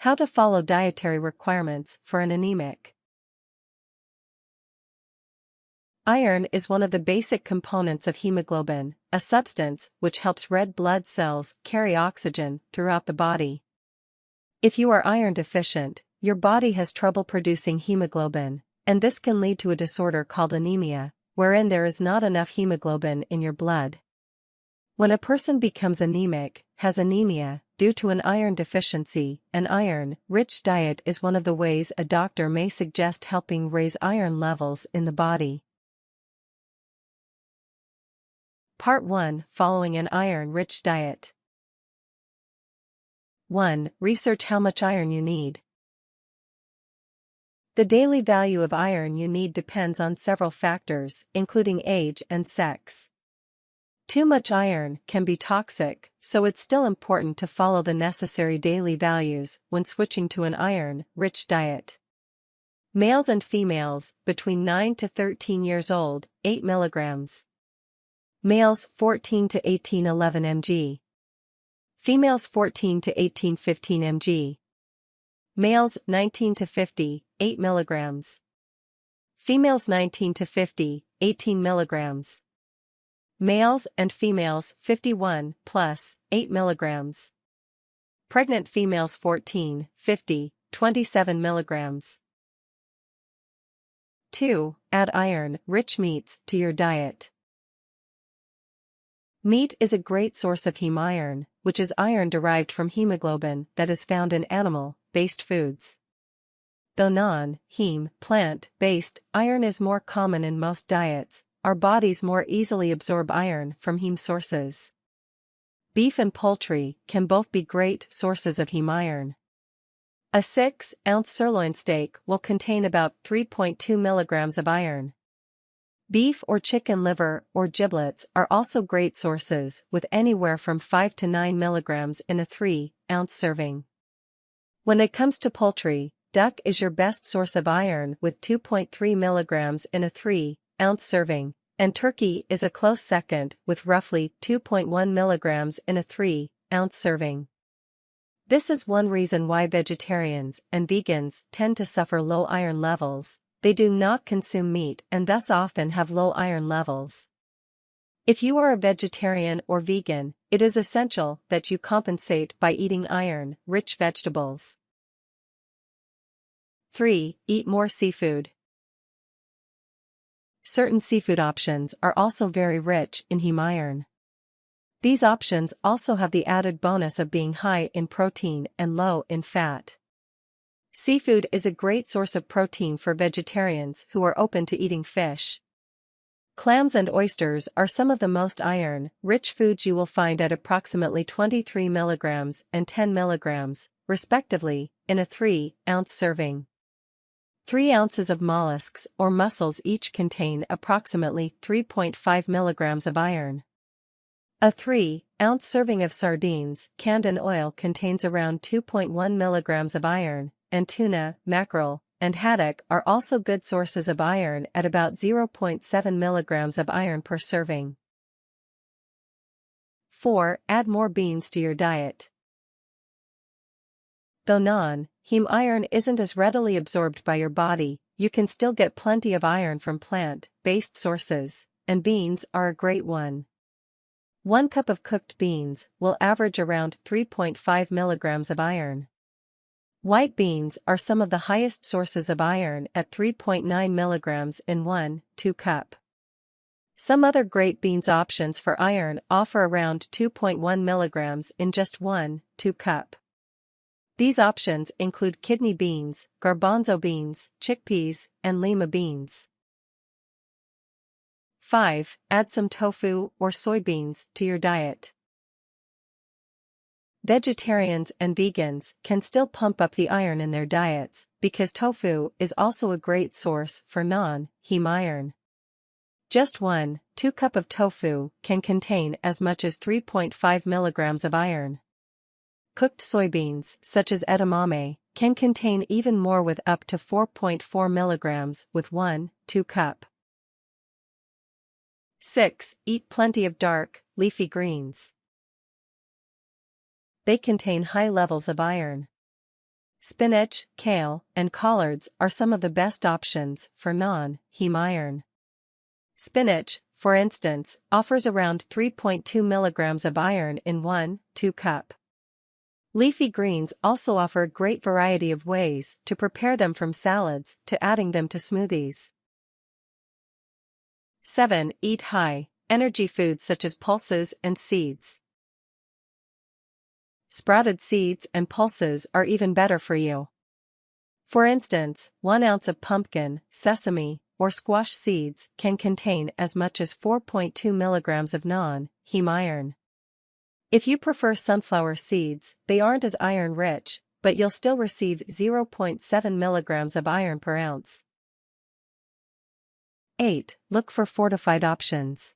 How to follow dietary requirements for an anemic. Iron is one of the basic components of hemoglobin, a substance which helps red blood cells carry oxygen throughout the body. If you are iron deficient, your body has trouble producing hemoglobin, and this can lead to a disorder called anemia, wherein there is not enough hemoglobin in your blood. When a person becomes anemic, has anemia, due to an iron deficiency, an iron-rich diet is one of the ways a doctor may suggest helping raise iron levels in the body. Part 1. Following an iron-rich diet. 1. Research how much iron you need. The daily value of iron you need depends on several factors, including age and sex. Too much iron can be toxic, so it's still important to follow the necessary daily values when switching to an iron-rich diet. Males and females, between 9 to 13 years old, 8 mg. Males 14 to 18 11 mg. Females 14 to 18 15 mg. Males 19 to 50, 8 mg. Females 19 to 50, 18 mg. Males and females 51 plus, 8 mg. Pregnant females 14, 50, 27 mg. 2. Add iron-rich meats to your diet. Meat is a great source of heme iron, which is iron derived from hemoglobin that is found in animal-based foods. Though non-heme, plant-based, iron is more common in most diets, our bodies more easily absorb iron from heme sources. Beef and poultry can both be great sources of heme iron. A 6-ounce sirloin steak will contain about 3.2 mg of iron. Beef or chicken liver or giblets are also great sources, with anywhere from 5 to 9 mg in a 3-ounce serving. When it comes to poultry, duck is your best source of iron with 2.3 mg in a 3-ounce serving, and turkey is a close second with roughly 2.1 mg in a 3-ounce serving. This is one reason why vegetarians and vegans tend to suffer low iron levels. They do not consume meat and thus often have low iron levels. If you are a vegetarian or vegan, it is essential that you compensate by eating iron-rich vegetables. 3. Eat more seafood. Certain seafood options are also very rich in heme iron. These options also have the added bonus of being high in protein and low in fat. Seafood is a great source of protein for vegetarians who are open to eating fish. Clams and oysters are some of the most iron-rich foods you will find at approximately 23 mg and 10 mg, respectively, in a 3-ounce serving. 3 ounces of mollusks or mussels each contain approximately 3.5 mg of iron. A 3-ounce serving of sardines, canned in oil, contains around 2.1 mg of iron, and tuna, mackerel, and haddock are also good sources of iron at about 0.7 mg of iron per serving. 4. Add more beans to your diet. Though non-heme iron isn't as readily absorbed by your body, you can still get plenty of iron from plant-based sources, and beans are a great one. 1 cup of cooked beans will average around 3.5 mg of iron. White beans are some of the highest sources of iron at 3.9 mg in 1-2 cup. Some other great beans options for iron offer around 2.1 mg in just 1-2 cup. These options include kidney beans, garbanzo beans, chickpeas, and lima beans. 5. Add some tofu or soybeans to your diet. Vegetarians and vegans can still pump up the iron in their diets, because tofu is also a great source for non-heme iron. Just 1-2 cup of tofu can contain as much as 3.5 mg of iron. Cooked soybeans, such as edamame, can contain even more with up to 4.4 mg with 1-2 cup. 6. Eat plenty of dark, leafy greens. They contain high levels of iron. Spinach, kale, and collards are some of the best options for non-heme iron. Spinach, for instance, offers around 3.2 milligrams of iron in 1-2 cup. Leafy greens also offer a great variety of ways to prepare them, from salads to adding them to smoothies. 7. Eat high-energy foods such as pulses and seeds. Sprouted seeds and pulses are even better for you. For instance, 1 ounce of pumpkin, sesame, or squash seeds can contain as much as 4.2 milligrams of non-heme iron. If you prefer sunflower seeds, they aren't as iron-rich, but you'll still receive 0.7 milligrams of iron per ounce. 8. Look for fortified options.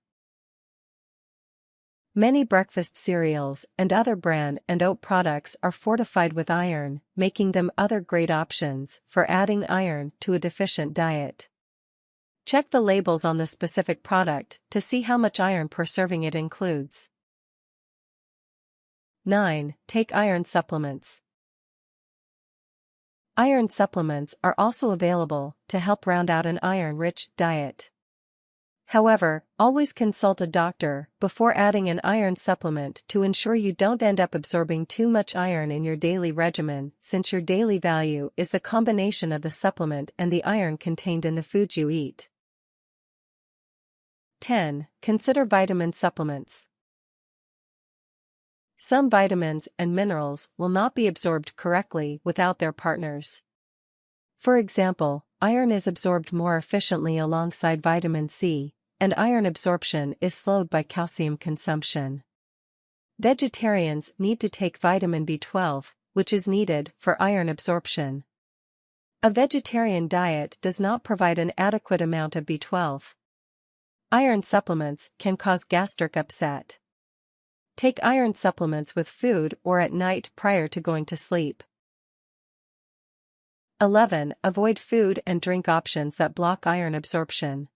Many breakfast cereals and other bran and oat products are fortified with iron, making them other great options for adding iron to a deficient diet. Check the labels on the specific product to see how much iron per serving it includes. 9. Take iron supplements. Iron supplements are also available to help round out an iron-rich diet. However, always consult a doctor before adding an iron supplement to ensure you don't end up absorbing too much iron in your daily regimen, since your daily value is the combination of the supplement and the iron contained in the foods you eat. 10. Consider vitamin supplements. Some vitamins and minerals will not be absorbed correctly without their partners. For example, iron is absorbed more efficiently alongside vitamin C, and iron absorption is slowed by calcium consumption. Vegetarians need to take vitamin B12, which is needed for iron absorption. A vegetarian diet does not provide an adequate amount of B12. Iron supplements can cause gastric upset. Take iron supplements with food or at night prior to going to sleep. 11. Avoid food and drink options that block iron absorption.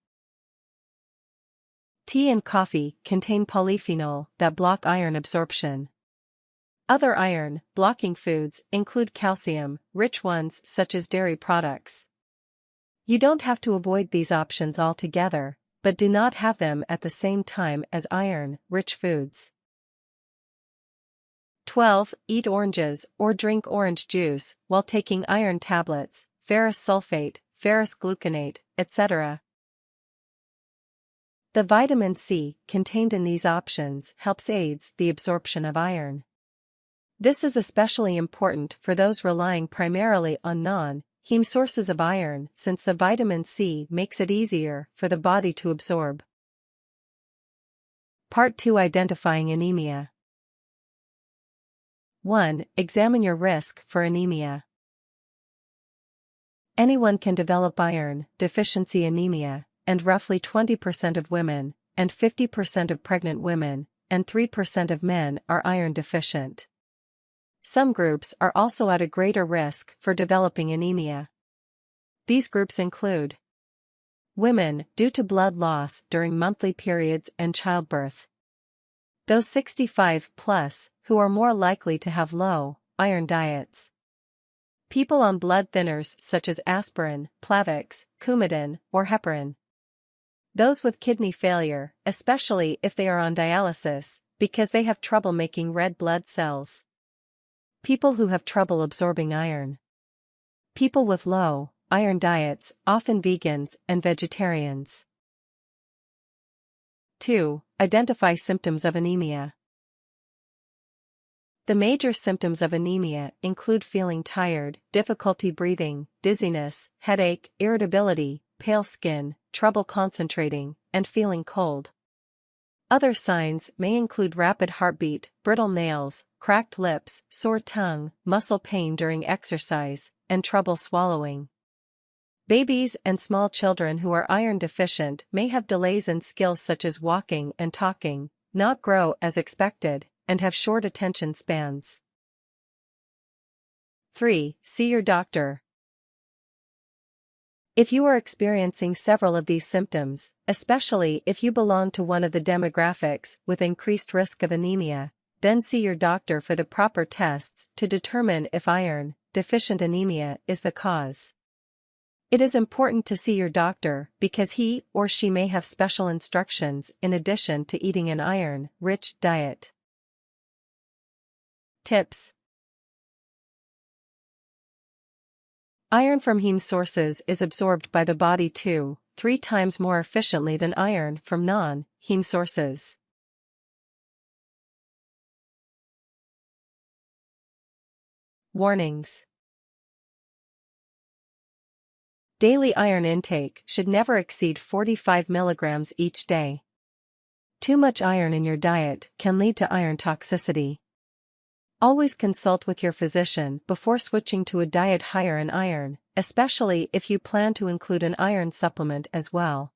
Tea and coffee contain polyphenol that block iron absorption. Other iron-blocking foods include calcium-rich ones such as dairy products. You don't have to avoid these options altogether, but do not have them at the same time as iron-rich foods. 12. Eat oranges or drink orange juice while taking iron tablets, ferrous sulfate, ferrous gluconate, etc. The vitamin C contained in these options helps aids the absorption of iron. This is especially important for those relying primarily on non-heme sources of iron, since the vitamin C makes it easier for the body to absorb. Part 2. Identifying anemia. 1. Examine your risk for anemia. Anyone can develop iron deficiency anemia, and roughly 20% of women, and 50% of pregnant women, and 3% of men are iron deficient. Some groups are also at a greater risk for developing anemia. These groups include women due to blood loss during monthly periods and childbirth. Those 65 plus who are more likely to have low iron diets. People on blood thinners such as aspirin, Plavix, Coumadin, or heparin. Those with kidney failure, especially if they are on dialysis, because they have trouble making red blood cells. People who have trouble absorbing iron. People with low iron diets, often vegans and vegetarians. 2. Identify symptoms of anemia. The major symptoms of anemia include feeling tired, difficulty breathing, dizziness, headache, irritability, pale skin, trouble concentrating, and feeling cold. Other signs may include rapid heartbeat, brittle nails, cracked lips, sore tongue, muscle pain during exercise, and trouble swallowing. Babies and small children who are iron deficient may have delays in skills such as walking and talking, not grow as expected, and have short attention spans. 3. See your doctor. If you are experiencing several of these symptoms, especially if you belong to one of the demographics with increased risk of anemia, then see your doctor for the proper tests to determine if iron deficient anemia is the cause. It is important to see your doctor because he or she may have special instructions in addition to eating an iron-rich diet. Tips. Iron from heme sources is absorbed by the body 2-3 times more efficiently than iron from non-heme sources. Warnings. Daily iron intake should never exceed 45 mg each day. Too much iron in your diet can lead to iron toxicity. Always consult with your physician before switching to a diet higher in iron, especially if you plan to include an iron supplement as well.